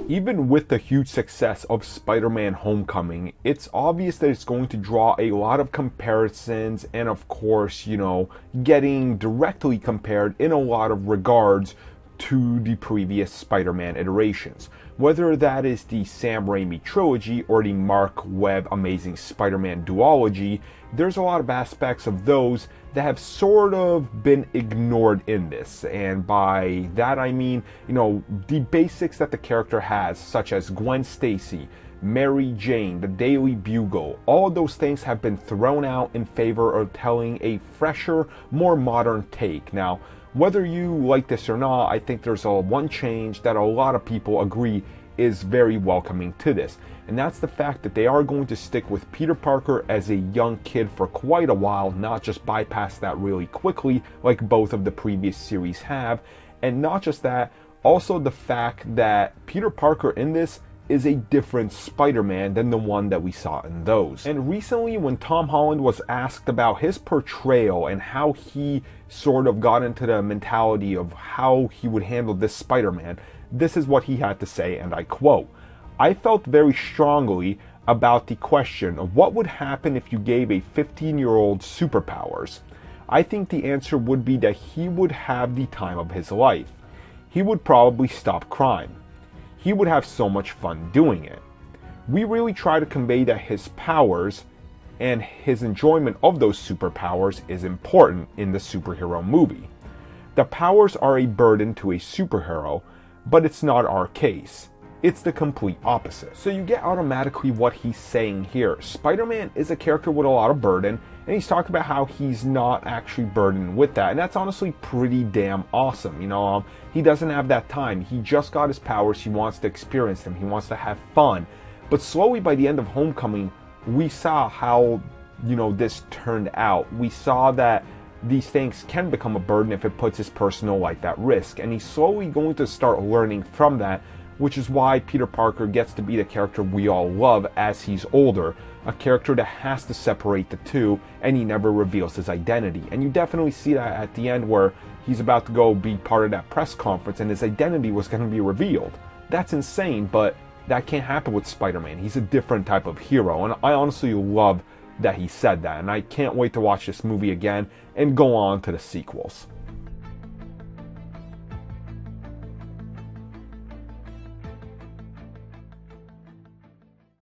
Even with the huge success of Spider-Man Homecoming, it's obvious that it's going to draw a lot of comparisons and, of course, getting directly compared in a lot of regards to the previous Spider-Man iterations. Whether that is the Sam Raimi trilogy or the Mark Webb Amazing Spider-Man duology, there's a lot of aspects of those that have sort of been ignored in this. And by that I mean, the basics that the character has, such as Gwen Stacy, Mary Jane, the Daily Bugle, all of those things have been thrown out in favor of telling a fresher, more modern take. Now, whether you like this or not, I think there's one change that a lot of people agree is very welcoming to this. And that's the fact that they are going to stick with Peter Parker as a young kid for quite a while, not just bypass that really quickly like both of the previous series have. And not just that, also the fact that Peter Parker in this is a different Spider-Man than the one that we saw in those. And recently, when Tom Holland was asked about his portrayal and how he sort of got into the mentality of how he would handle this Spider-Man, this is what he had to say, and I quote, "I felt very strongly about the question of what would happen if you gave a 15-year-old superpowers. I think the answer would be that he would have the time of his life. He would probably stop crime. He would have so much fun doing it. We really try to convey that his powers and his enjoyment of those superpowers is important in the superhero movie. The powers are a burden to a superhero, but it's not our case. It's the complete opposite." So you get automatically what he's saying here. Spider-Man is a character with a lot of burden, and he's talking about how he's not actually burdened with that. And that's honestly pretty damn awesome. He doesn't have that time. He just got his powers. He wants to experience them. He wants to have fun. But slowly by the end of Homecoming, we saw how, this turned out. We saw that these things can become a burden if it puts his personal life at risk. And he's slowly going to start learning from that, which is why Peter Parker gets to be the character we all love as he's older. A character that has to separate the two, and he never reveals his identity. And you definitely see that at the end where he's about to go be part of that press conference and his identity was going to be revealed. That's insane, but that can't happen with Spider-Man. He's a different type of hero, and I honestly love that he said that, and I can't wait to watch this movie again and go on to the sequels.